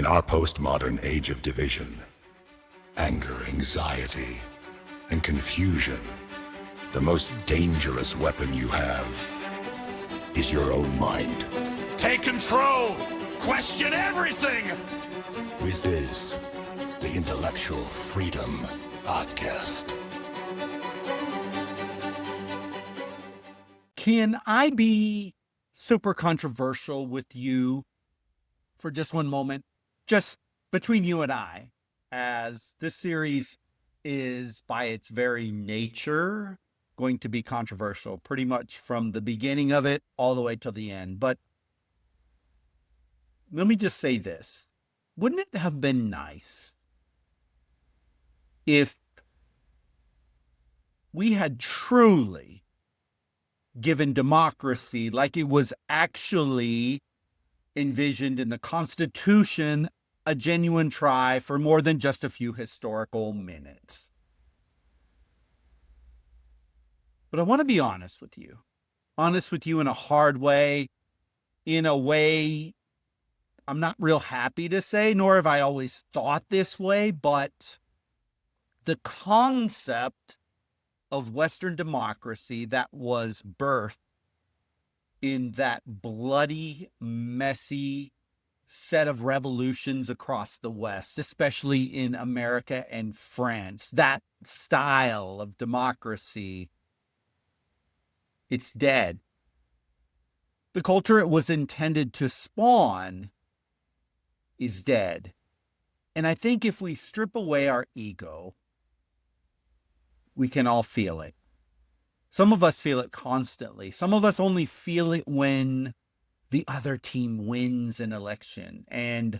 our postmodern age of division, anger, anxiety, and confusion, the most dangerous weapon you have is your own mind. Take control! Question everything! This is the Intellectual Freedom Podcast. Can I be super controversial with you for just one moment? Just between you and I, as this series is by its very nature going to be controversial pretty much from the beginning of it all the way to the end. But let me just say this. Wouldn't it have been nice if we had truly given democracy like it was actually envisioned in the Constitution a genuine try for more than just a few historical minutes? But I want to be honest with you in a hard way, in a way I'm not real happy to say, nor have I always thought this way, but the concept of Western democracy that was birthed in that bloody, messy set of revolutions across the West, especially in America and France, that style of democracy, it's dead. The culture it was intended to spawn is dead. And I think if we strip away our ego, we can all feel it. Some of us feel it constantly. Some of us only feel it when the other team wins an election and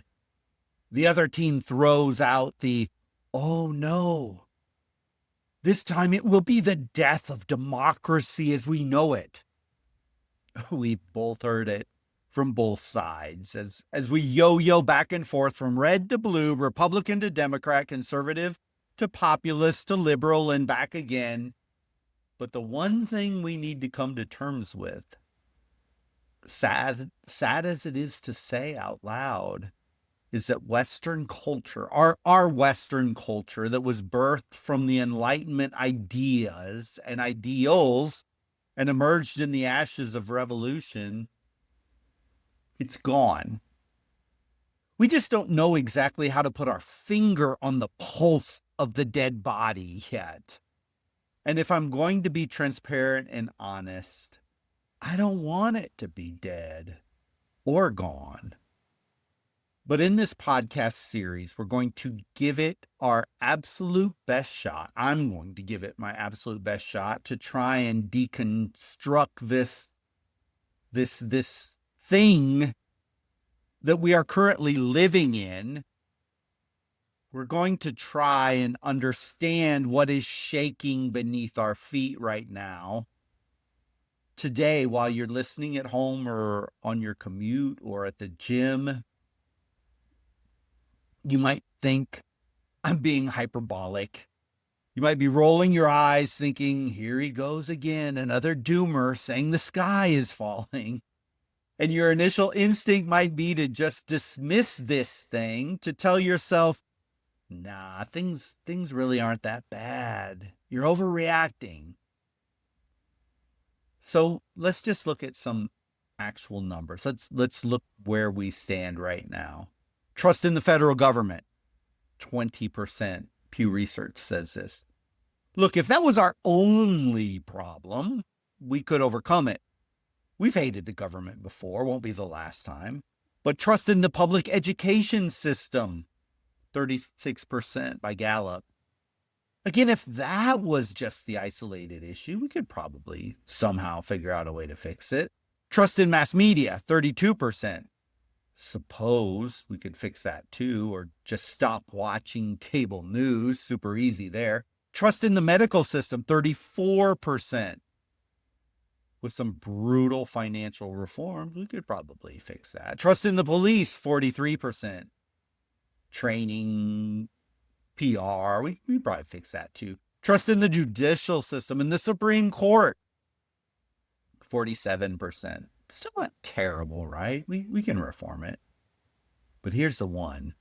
the other team throws out the, oh no, this time it will be the death of democracy as we know it. We've both heard it from both sides as we yo-yo back and forth from red to blue, Republican to Democrat, conservative to populist to liberal, and back again. But the one thing we need to come to terms with, sad as it is to say out loud, is that Western culture, our Western culture that was birthed from the Enlightenment ideas and ideals and emerged in the ashes of revolution, it's gone. We just don't know exactly how to put our finger on the pulse of the dead body yet. And if I'm going to be transparent and honest, I don't want it to be dead or gone. But in this podcast series, we're going to give it our absolute best shot. I'm going to give it my absolute best shot to try and deconstruct this thing that we are currently living in. We're going to try and understand what is shaking beneath our feet right now. Today, while you're listening at home or on your commute or at the gym, you might think I'm being hyperbolic. You might be rolling your eyes thinking, here he goes again, another doomer saying the sky is falling. And your initial instinct might be to just dismiss this thing, to tell yourself, nah, things really aren't that bad. You're overreacting. So let's just look at some actual numbers. Let's look where we stand right now. Trust in the federal government, 20%. Pew Research says this. Look, if that was our only problem, we could overcome it. We've hated the government before, won't be the last time. But trust in the public education system, 36% by Gallup. Again, if that was just the isolated issue, we could probably somehow figure out a way to fix it. Trust in mass media, 32%. Suppose we could fix that too, or just stop watching cable news, super easy there. Trust in the medical system, 34%. With some brutal financial reforms, we could probably fix that. Trust in the police, 43%. Training, PR, we'd probably fix that too. Trust in the judicial system and the Supreme Court, 47%. Still not terrible, right? We can reform it. But here's the one.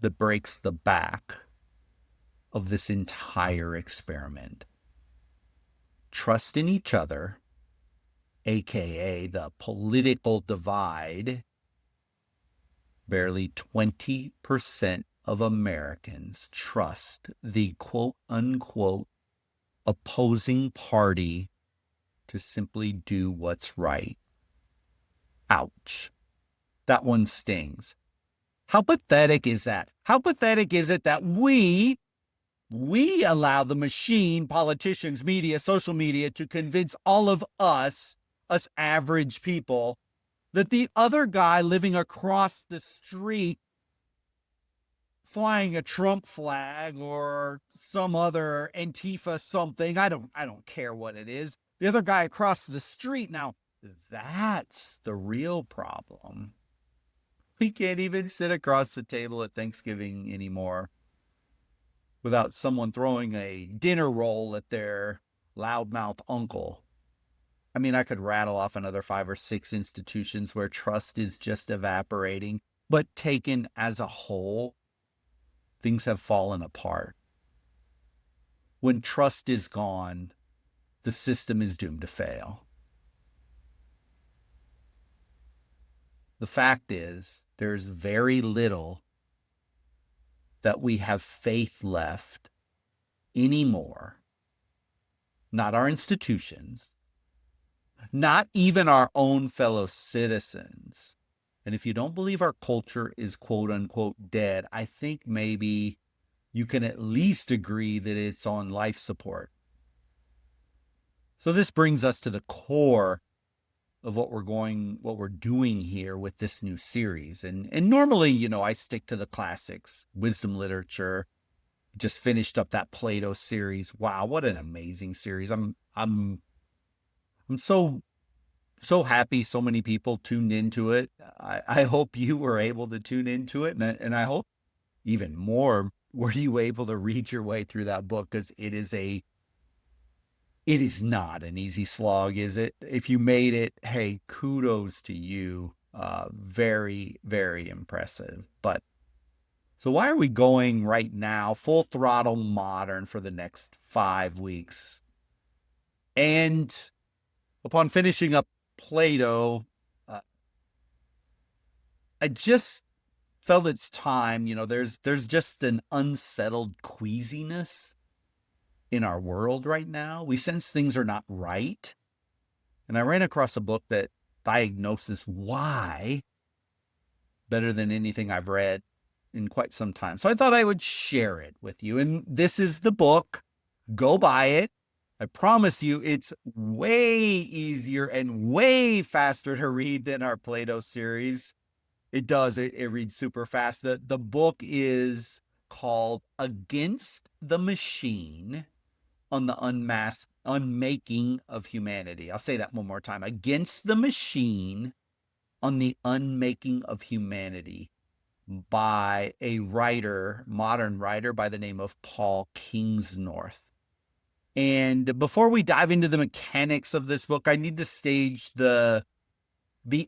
that breaks the back of this entire experiment. Trust in each other, aka the political divide. Barely 20% of Americans trust the quote unquote opposing party to simply do what's right. Ouch. That one stings. How pathetic is that? How pathetic is it that we allow the machine, politicians, media, social media, to convince all of us average people, that the other guy living across the street flying a Trump flag or some other Antifa something, I don't care what it is, the other guy across the street, now that's the real problem. We can't even sit across the table at Thanksgiving anymore without someone throwing a dinner roll at their loudmouth uncle. I mean, I could rattle off another 5 or 6 institutions where trust is just evaporating, but taken as a whole, things have fallen apart. When trust is gone, the system is doomed to fail. The fact is, there's very little that we have faith left anymore. Not our institutions, not even our own fellow citizens. And if you don't believe our culture is quote unquote dead, I think maybe you can at least agree that it's on life support. So this brings us to the core of what we're doing here with this new series. And normally, I stick to the classics, wisdom literature. Just finished up that Plato series. Wow, what an amazing series. I'm so happy so many people tuned into it. I hope you were able to tune into it. And I hope even more, were you able to read your way through that book? Because it is not an easy slog, is it? If you made it, hey, kudos to you. Very, very impressive. But so why are we going right now full throttle modern for the next 5 weeks? And upon finishing up Plato, I just felt it's time. There's just an unsettled queasiness in our world right now. We sense things are not right. And I ran across a book that diagnoses why better than anything I've read in quite some time. So I thought I would share it with you. And this is the book. Go buy it. I promise you it's way easier and way faster to read than our Plato series. It does. It reads super fast. The book is called Against the Machine on the Unmaking of Humanity. I'll say that one more time. Against the Machine on the Unmaking of Humanity, by a modern writer by the name of Paul Kingsnorth. And before we dive into the mechanics of this book, I need to stage the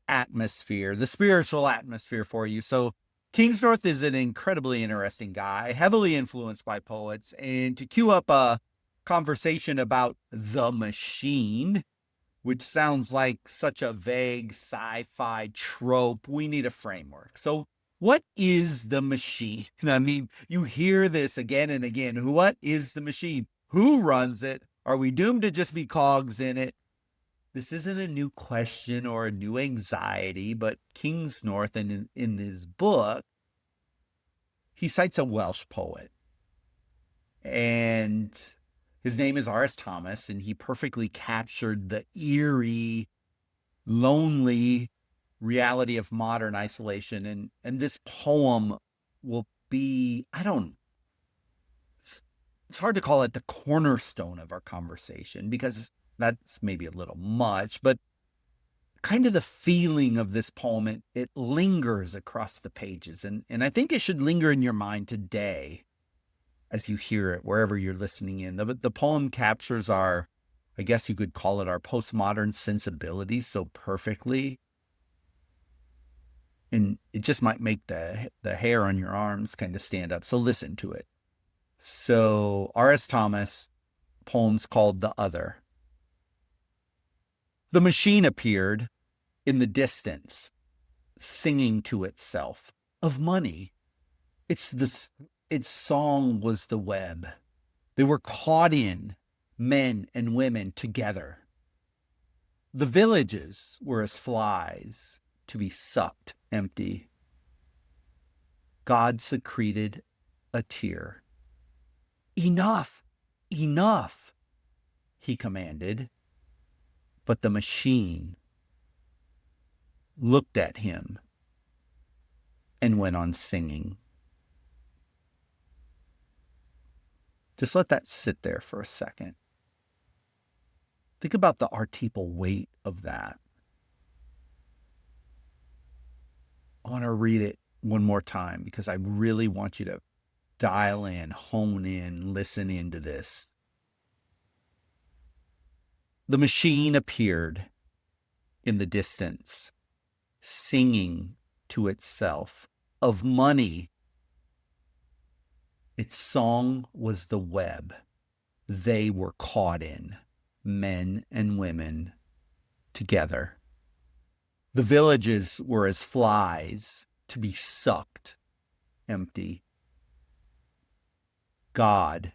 atmosphere, the spiritual atmosphere for you. So Kingsnorth is an incredibly interesting guy, heavily influenced by poets. And to cue up a conversation about the machine, which sounds like such a vague sci-fi trope, we need a framework. So what is the machine? I mean, you hear this again and again. What is the machine? Who runs it? Are we doomed to just be cogs in it? This isn't a new question or a new anxiety, but Kingsnorth, in his book, he cites a Welsh poet. And his name is R.S. Thomas, and he perfectly captured the eerie, lonely reality of modern isolation. And this poem will be, it's hard to call it the cornerstone of our conversation, because that's maybe a little much, but kind of the feeling of this poem, it lingers across the pages. And I think it should linger in your mind today as you hear it, wherever you're listening in. The poem captures I guess you could call it our postmodern sensibilities so perfectly. And it just might make the hair on your arms kind of stand up. So listen to it. So R.S. Thomas, poems called The Other. The machine appeared in the distance, singing to itself of money. Its song was the web. They were caught in, men and women together. The villages were as flies to be sucked empty. God secreted a tear. Enough, enough, he commanded. But the machine looked at him and went on singing. Just let that sit there for a second. Think about the archetypal weight of that. I want to read it one more time because I really want you to dial in, hone in, listen into this. The machine appeared in the distance, singing to itself of money. Its song was the web they were caught in, men and women together. The villages were as flies to be sucked empty. God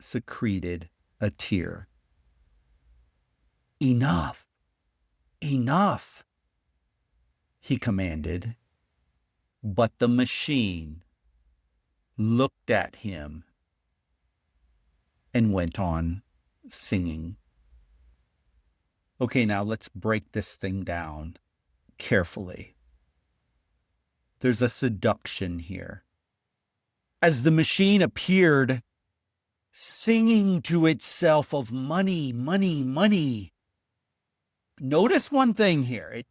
secreted a tear. Enough, enough, he commanded. But the machine looked at him and went on singing. Okay, now let's break this thing down carefully. There's a seduction here. As the machine appeared, singing to itself of money, money, money. Notice one thing here.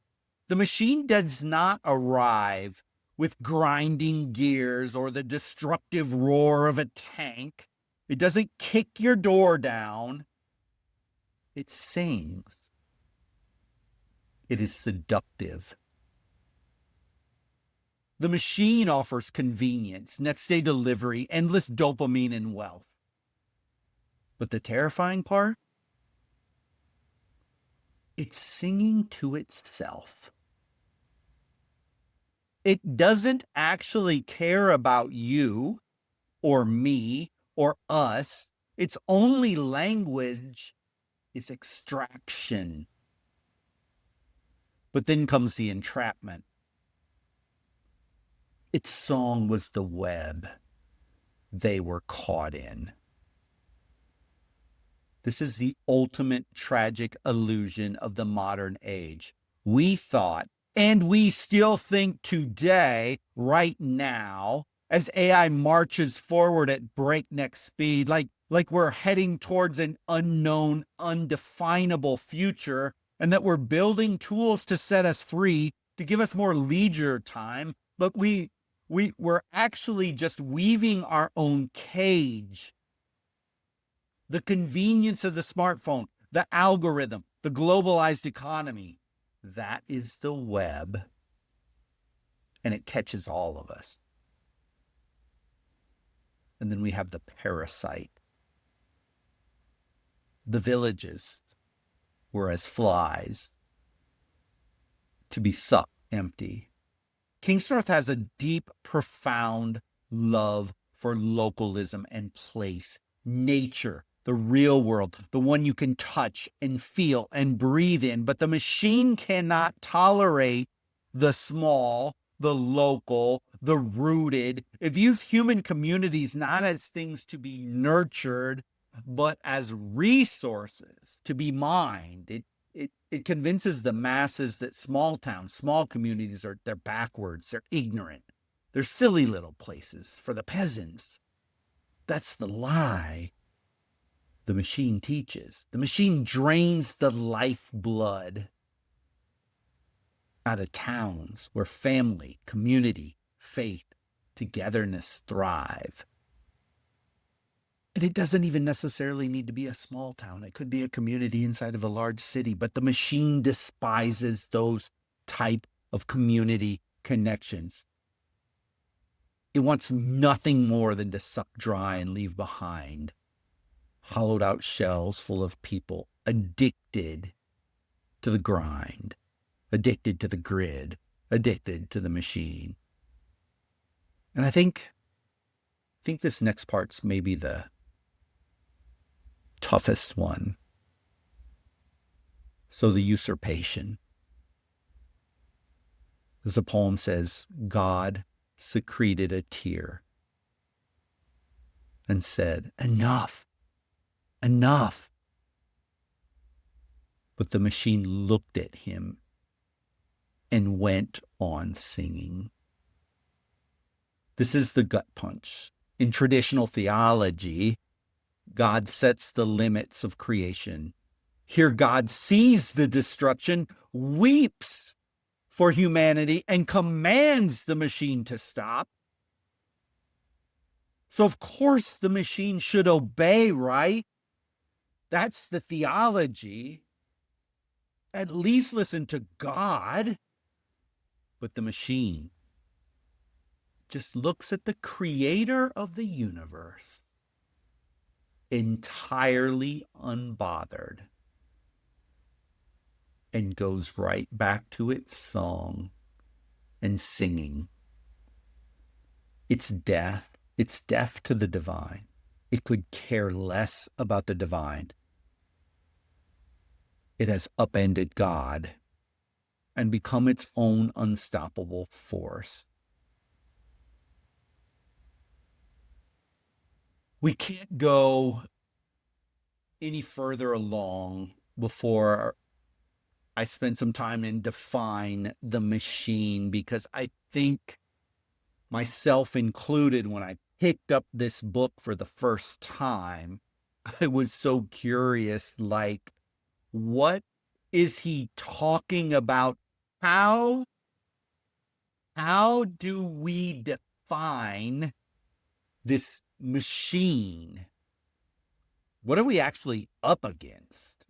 The machine does not arrive with grinding gears or the destructive roar of a tank. It doesn't kick your door down. It sings. It is seductive. The machine offers convenience, next day delivery, endless dopamine and wealth. But the terrifying part? It's singing to itself. It doesn't actually care about you or me or us. Its only language is extraction. But then comes the entrapment. Its song was the web they were caught in. This is the ultimate tragic illusion of the modern age. We thought, and we still think today, right now, as AI marches forward at breakneck speed, like we're heading towards an unknown, undefinable future, and that we're building tools to set us free, to give us more leisure time, but we're actually just weaving our own cage. The convenience of the smartphone, the algorithm, the globalized economy, that is the web, and it catches all of us. And then we have the parasite. The villages were as flies to be sucked empty. Kingsnorth has a deep, profound love for localism and place, nature, the real world, the one you can touch and feel and breathe in. But the machine cannot tolerate the small, the local, the rooted. It views human communities not as things to be nurtured, but as resources to be mined. It convinces the masses that small towns, small communities they're backwards, they're ignorant, they're silly little places for the peasants. That's the lie the machine teaches. The machine drains the lifeblood out of towns where family, community, faith, togetherness thrive. And it doesn't even necessarily need to be a small town. It could be a community inside of a large city, but the machine despises those type of community connections. It wants nothing more than to suck dry and leave behind hollowed out shells full of people addicted to the grind, addicted to the grid, addicted to the machine. And I think this next part's maybe the toughest one. So the usurpation. As the poem says, God secreted a tear and said, enough, enough. But the machine looked at him and went on singing. This is the gut punch. In traditional theology, God sets the limits of creation. Here God sees the destruction, weeps for humanity, and commands the machine to stop. So of course the machine should obey, right? That's the theology. At least listen to God. But the machine just looks at the creator of the universe, entirely unbothered, and goes right back to its song and singing. It's deaf. It's deaf to the divine. It could care less about the divine. It has upended God and become its own unstoppable force. We can't go any further along before I spend some time and define the machine, because I think, myself included, when I picked up this book for the first time, I was so curious, like, what is he talking about? How do we define this machine? What are we actually up against?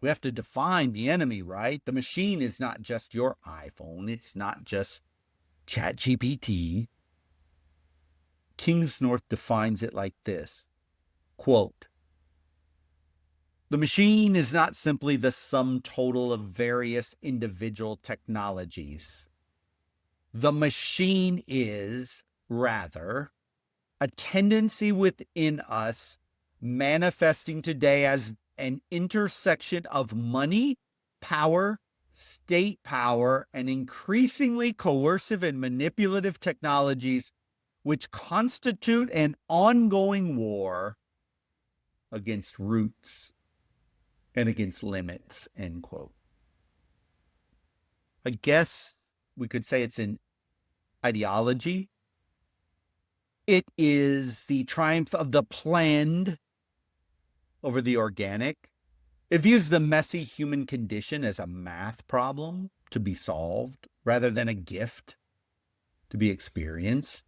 We have to define the enemy, right? The machine is not just your iPhone. It's not just ChatGPT. Kingsnorth defines it like this, quote, "The machine is not simply the sum total of various individual technologies. The machine is, rather, a tendency within us manifesting today as an intersection of money, power, state power, and increasingly coercive and manipulative technologies, which constitute an ongoing war against roots and against limits," end quote. I guess we could say it's an ideology. It is the triumph of the planned over the organic. It views the messy human condition as a math problem to be solved rather than a gift to be experienced.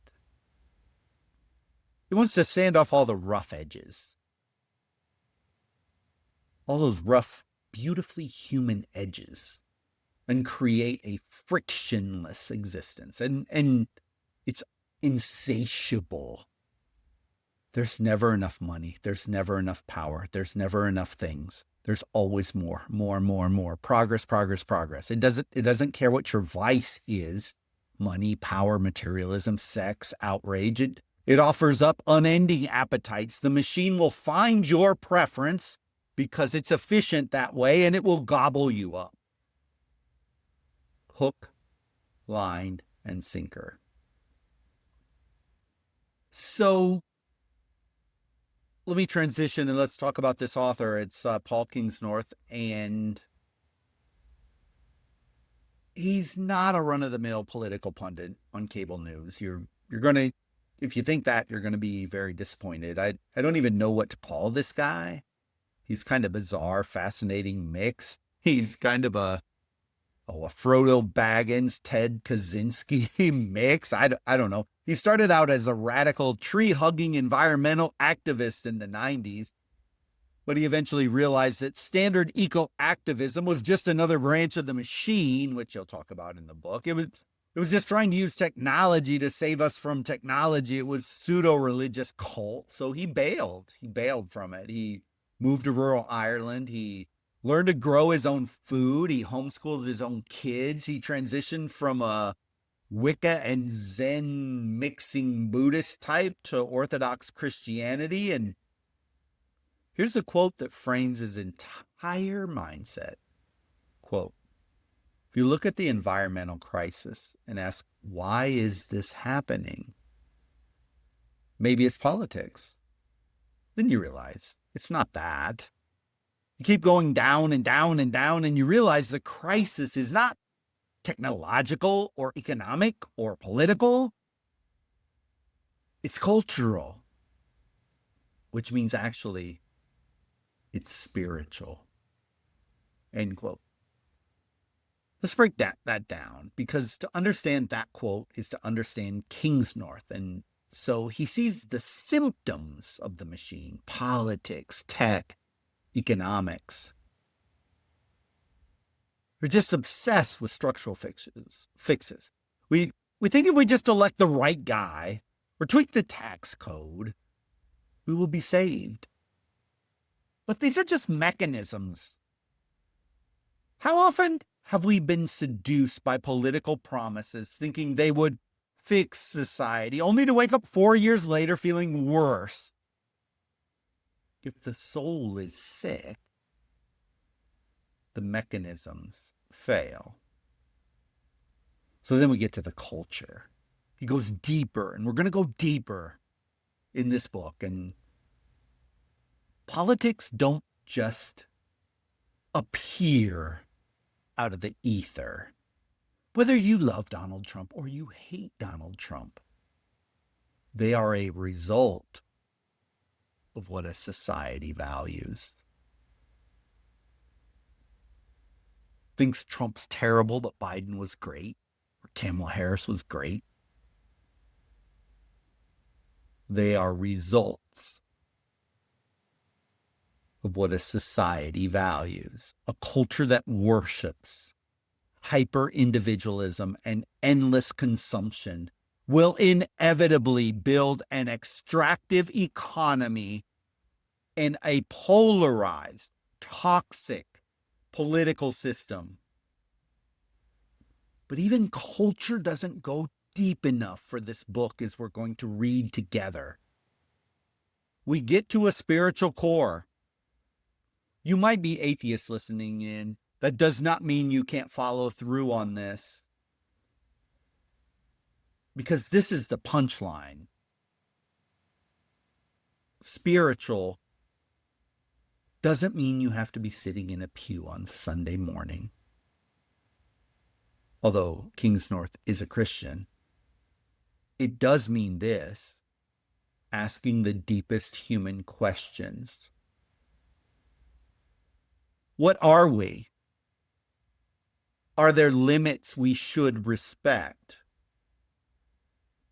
It wants to sand off all the rough edges, all those rough, beautifully human edges, and create a frictionless existence. And it's insatiable. There's never enough money. There's never enough power. There's never enough things. There's always more. Progress. It doesn't care what your vice is: money, power, materialism, sex, outrage. It offers up unending appetites. The machine will find your preference because it's efficient that way, and it will gobble you up. Hook, line, and sinker. So let me transition and let's talk about this author. It's Paul Kingsnorth, and he's not a run-of-the-mill political pundit on cable news. You're going to, if you think that, you're going to be very disappointed. I don't even know what to call this guy. He's kind of bizarre, fascinating mix. He's kind of a Frodo Baggins, Ted Kaczynski mix. I don't know. He started out as a radical tree-hugging environmental activist in the 90s. But he eventually realized that standard eco-activism was just another branch of the machine, which he'll talk about in the book. It was just trying to use technology to save us from technology. It was pseudo-religious cult. So he bailed. He bailed from it. He moved to rural Ireland. He learned to grow his own food. He homeschooled his own kids. He transitioned from a Wicca and Zen mixing Buddhist type to Orthodox Christianity. And here's a quote that frames his entire mindset. Quote, if you look at the environmental crisis and ask, why is this happening? Maybe it's politics. Then you realize it's not that. You keep going down and down and down, and you realize the crisis is not technological or economic or political. It's cultural, which means actually it's spiritual. End quote. Let's break that down, because to understand that quote is to understand Kingsnorth. And so he sees the symptoms of the machine: politics, tech, economics. We're just obsessed with structural fixes. We think if we just elect the right guy or tweak the tax code, we will be saved. But these are just mechanisms. How often have we been seduced by political promises, thinking they would fix society, only to wake up 4 years later feeling worse? If the soul is sick, the mechanisms fail. So then we get to the culture. He goes deeper, and we're going to go deeper in this book. And politics don't just appear out of the ether. Whether you love Donald Trump or you hate Donald Trump, they are a result of what a society values. Thinks Trump's terrible, but Biden was great, or Kamala Harris was great. They are results of what a society values. A culture that worships hyper-individualism and endless consumption will inevitably build an extractive economy and a polarized, toxic political system. But even culture doesn't go deep enough for this book, as we're going to read together. We get to a spiritual core. You might be atheist listening in. That does not mean you can't follow through on this, because this is the punchline. Spiritual doesn't mean you have to be sitting in a pew on Sunday morning. Although Kingsnorth is a Christian, it does mean this: asking the deepest human questions. What are we? Are there limits we should respect?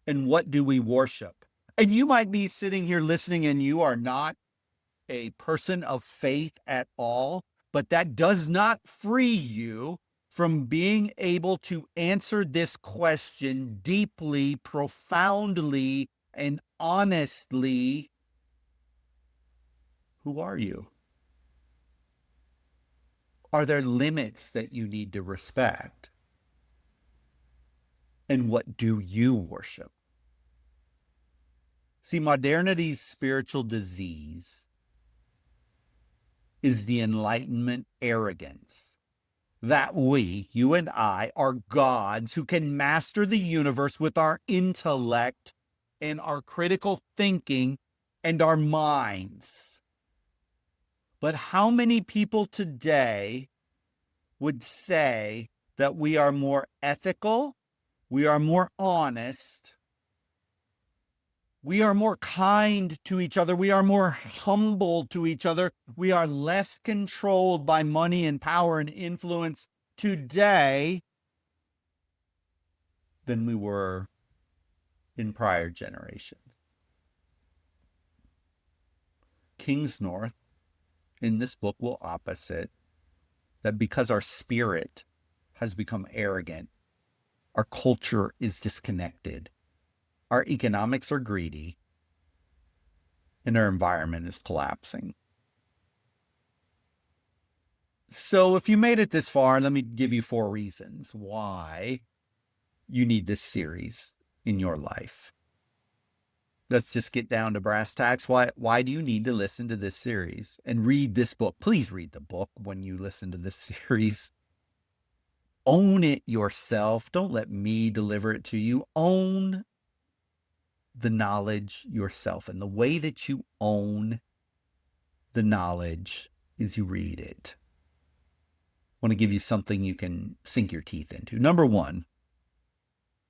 And what do we worship? And you might be sitting here listening and you are not a person of faith at all, but that does not free you from being able to answer this question deeply, profoundly, and honestly. Who are you? Are there limits that you need to respect? And what do you worship? See, modernity's spiritual disease is the Enlightenment arrogance that we, you and I, are gods who can master the universe with our intellect and our critical thinking and our minds. But how many people today would say that we are more ethical, we are more honest, we are more kind to each other, we are more humble to each other, we are less controlled by money and power and influence today than we were in prior generations? Kingsnorth in this book will opposite that because our spirit has become arrogant, our culture is disconnected, our economics are greedy, and our environment is collapsing. So if you made it this far, let me give you 4 reasons why you need this series in your life. Let's just get down to brass tacks. Why do you need to listen to this series and read this book? Please read the book when you listen to this series. Own it yourself. Don't let me deliver it to you. Own the knowledge yourself. And the way that you own the knowledge is you read it. I want to give you something you can sink your teeth into. Number 1,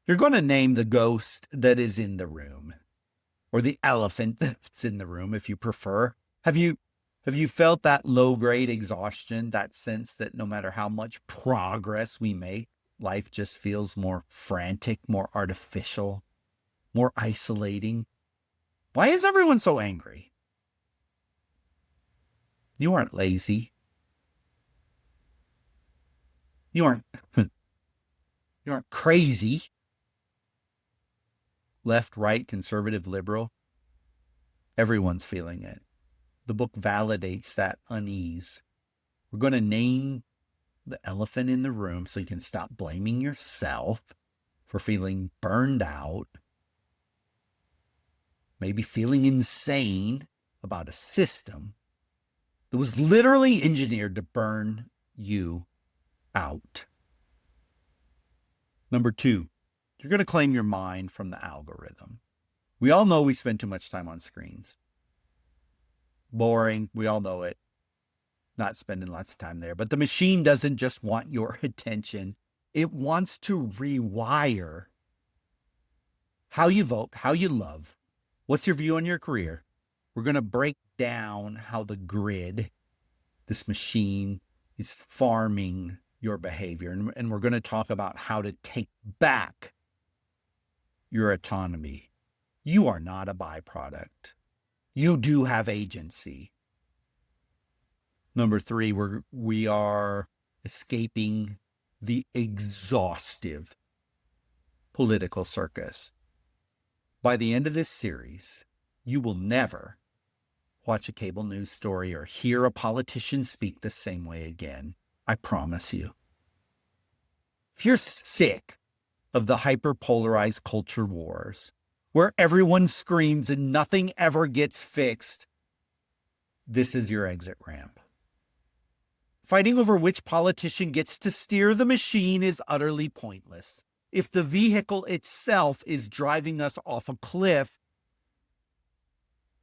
you're going to name the ghost that is in the room, or the elephant that's in the room, if you prefer. Have you felt that low-grade exhaustion, that sense that no matter how much progress we make, life just feels more frantic, more artificial, more isolating? Why is everyone so angry? You aren't lazy. You aren't crazy. Left, right, conservative, liberal. Everyone's feeling it. The book validates that unease. We're going to name the elephant in the room so you can stop blaming yourself for feeling burned out, maybe feeling insane about a system that was literally engineered to burn you out. Number 2, you're going to claim your mind from the algorithm. We all know we spend too much time on screens. Boring, we all know it. Not spending lots of time there. But the machine doesn't just want your attention. It wants to rewire how you vote, how you love. What's your view on your career? We're going to break down how the grid, this machine, is farming your behavior. And we're going to talk about how to take back your autonomy. You are not a byproduct. You do have agency. Number 3, we are escaping the exhaustive political circus. By the end of this series, you will never watch a cable news story or hear a politician speak the same way again. I promise you. If you're sick of the hyper-polarized culture wars, where everyone screams and nothing ever gets fixed, this is your exit ramp. Fighting over which politician gets to steer the machine is utterly pointless. If the vehicle itself is driving us off a cliff,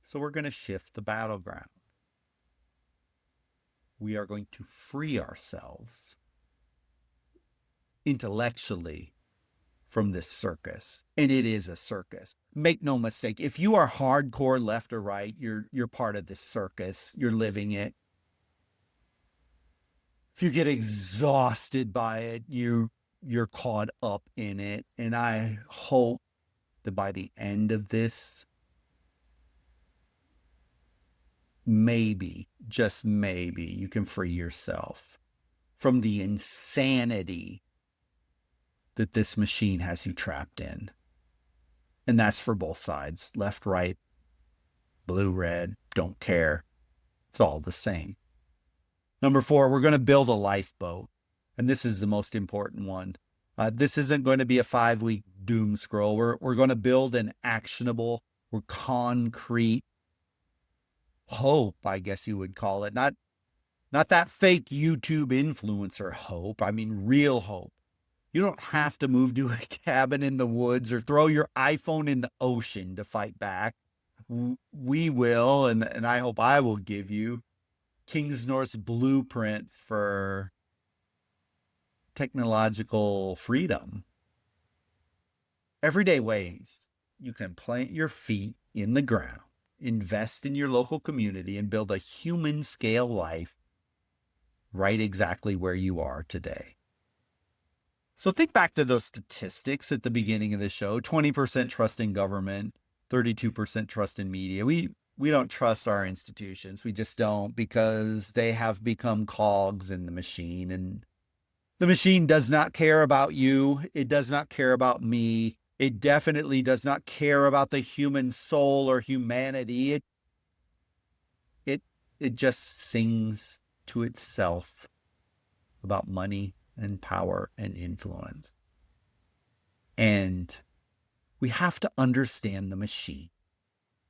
so we're going to shift the battleground. We are going to free ourselves intellectually from this circus. And it is a circus. Make no mistake. If you are hardcore left or right, you're part of this circus. You're living it. If you get exhausted by it, you're caught up in it. And I hope that by the end of this, maybe, just maybe, you can free yourself from the insanity that this machine has you trapped in. And that's for both sides, left, right, blue, red, don't care. It's all the same. Number 4, we're going to build a lifeboat. And this is the most important one. This isn't going to be a 5-week doom scroll. We're going to build an actionable, concrete hope, I guess you would call it. Not that fake YouTube influencer hope. I mean, real hope. You don't have to move to a cabin in the woods or throw your iPhone in the ocean to fight back. We will, and I hope I will give you Kingsnorth's blueprint for technological freedom. Everyday ways you can plant your feet in the ground, invest in your local community, and build a human scale life right exactly where you are today. So think back to those statistics at the beginning of the show. 20% trust in government, 32% trust in media. We we don't trust our institutions. We just don't, because they have become cogs in the machine, and the machine does not care about you. It does not care about me. It definitely does not care about the human soul or humanity. It just sings to itself about money and power and influence. And we have to understand the machine.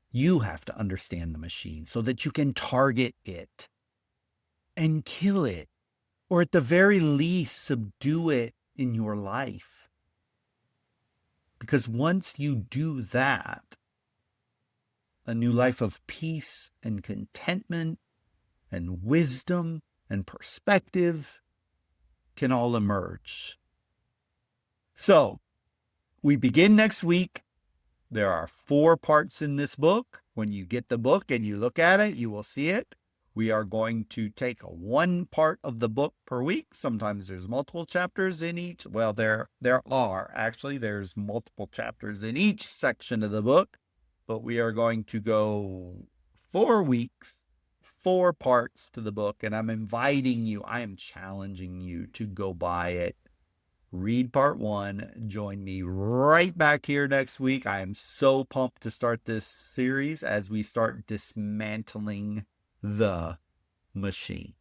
You have to understand the machine so that you can target it and kill it, or at the very least, subdue it in your life. Because once you do that, a new life of peace and contentment and wisdom and perspective can all emerge. So, we begin next week. There are 4 parts in this book. When you get the book and you look at it, you will see it. We are going to take one part of the book per week. Sometimes there's multiple chapters in each. Well, there's multiple chapters in each section of the book, but we are going to go 4 weeks, 4 parts to the book, and I'm inviting you, I am challenging you to go buy it. Read part 1. join me right back here next week. I am so pumped to start this series as we start dismantling the machine.